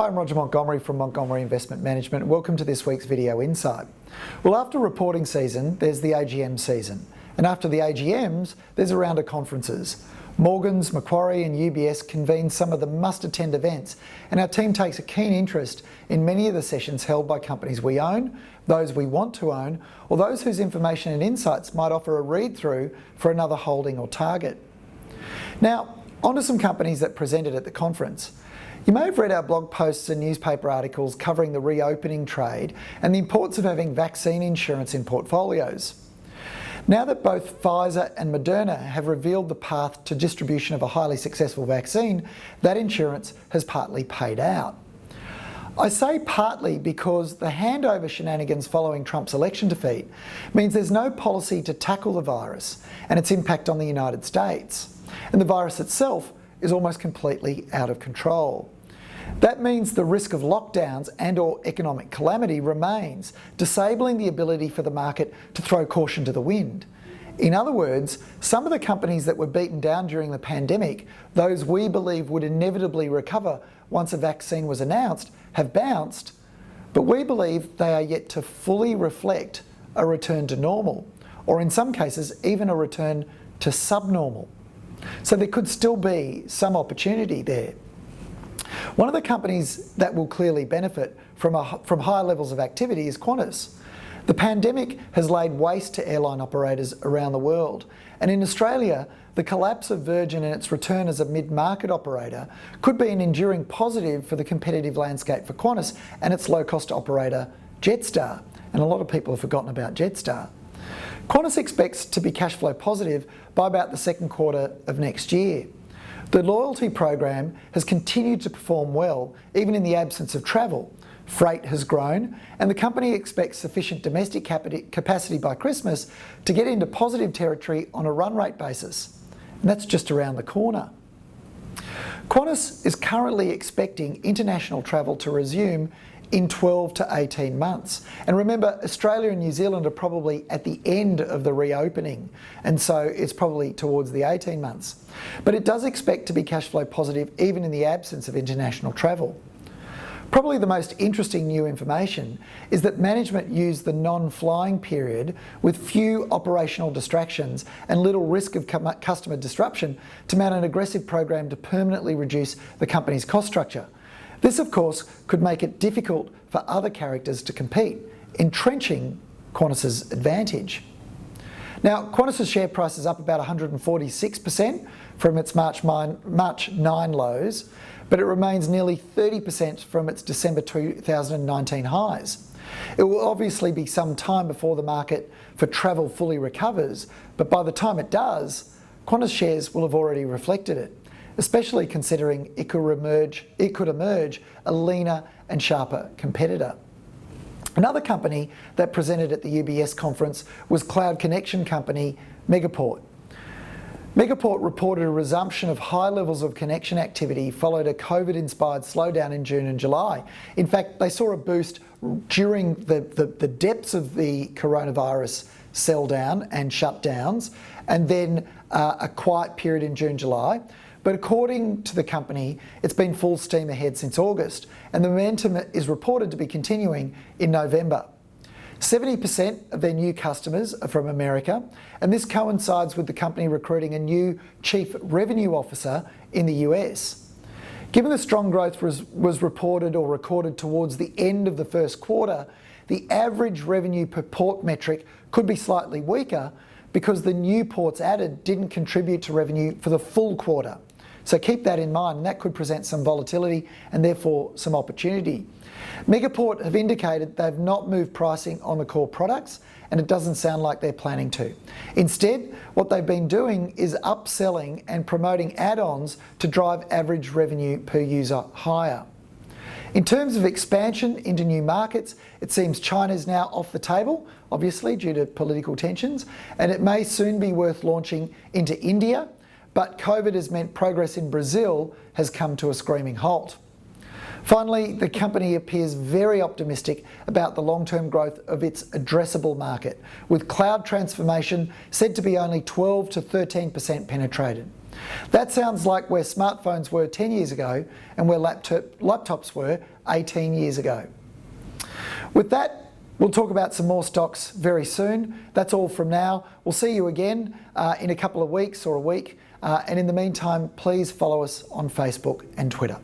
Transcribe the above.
Hi, I'm Roger Montgomery from Montgomery Investment Management. Welcome to this week's Video Insight. Well, after reporting season, there's the AGM season. And after the AGMs, there's a round of conferences. Morgans, Macquarie and UBS convene some of the must-attend events, and our team takes a keen interest in many of the sessions held by companies we own, those we want to own, or those whose information and insights might offer a read-through for another holding or target. Now, on to some companies that presented at the conference. You may have read our blog posts and newspaper articles covering the reopening trade and the importance of having vaccine insurance in portfolios. Now that both Pfizer and Moderna have revealed the path to distribution of a highly successful vaccine, that insurance has partly paid out. I say partly because the handover shenanigans following Trump's election defeat means there's no policy to tackle the virus and its impact on the United States, and the virus itself is almost completely out of control. That means the risk of lockdowns and/or economic calamity remains, disabling the ability for the market to throw caution to the wind. In other words, some of the companies that were beaten down during the pandemic, those we believe would inevitably recover once a vaccine was announced, have bounced, but we believe they are yet to fully reflect a return to normal, or in some cases, even a return to subnormal. So there could still be some opportunity there. One of the companies that will clearly benefit from higher levels of activity is Qantas. The pandemic has laid waste to airline operators around the world, and in Australia, the collapse of Virgin and its return as a mid-market operator could be an enduring positive for the competitive landscape for Qantas and its low-cost operator Jetstar, and a lot of people have forgotten about Jetstar. Qantas expects to be cash flow positive by about the second quarter of next year. The loyalty program has continued to perform well, even in the absence of travel. Freight has grown, and the company expects sufficient domestic capacity by Christmas to get into positive territory on a run rate basis. And that's just around the corner. Qantas is currently expecting international travel to resume in 12 to 18 months. And remember, Australia and New Zealand are probably at the end of the reopening, and so it's probably towards the 18 months. But it does expect to be cash flow positive even in the absence of international travel. Probably the most interesting new information is that management used the non-flying period with few operational distractions and little risk of customer disruption to mount an aggressive program to permanently reduce the company's cost structure. This, of course, could make it difficult for other characters to compete, entrenching Qantas's advantage. Now, Qantas's share price is up about 146% from its March 9 lows, but it remains nearly 30% from its December 2019 highs. It will obviously be some time before the market for travel fully recovers, but by the time it does, Qantas shares will have already reflected it, especially considering it could emerge a leaner and sharper competitor. Another company that presented at the UBS conference was cloud connection company Megaport. Megaport reported a resumption of high levels of connection activity followed a COVID-inspired slowdown in June and July. In fact, they saw a boost during the depths of the coronavirus sell down and shutdowns, and then a quiet period in June, July. But according to the company, it's been full steam ahead since August, and the momentum is reported to be continuing in November. 70% of their new customers are from America, and this coincides with the company recruiting a new chief revenue officer in the US. Given the strong growth was reported or recorded towards the end of the first quarter, the average revenue per port metric could be slightly weaker because the new ports added didn't contribute to revenue for the full quarter. So keep that in mind, and that could present some volatility and therefore some opportunity. Megaport have indicated they've not moved pricing on the core products, and it doesn't sound like they're planning to. Instead, what they've been doing is upselling and promoting add-ons to drive average revenue per user higher. In terms of expansion into new markets, it seems China is now off the table, obviously due to political tensions, and it may soon be worth launching into India, but COVID has meant progress in Brazil has come to a screaming halt. Finally, the company appears very optimistic about the long-term growth of its addressable market, with cloud transformation said to be only 12 to 13% penetrated. That sounds like where smartphones were 10 years ago and where laptops were 18 years ago. With that, we'll talk about some more stocks very soon. That's all from now. We'll see you again in a couple of weeks or a week. And in the meantime, please follow us on Facebook and Twitter.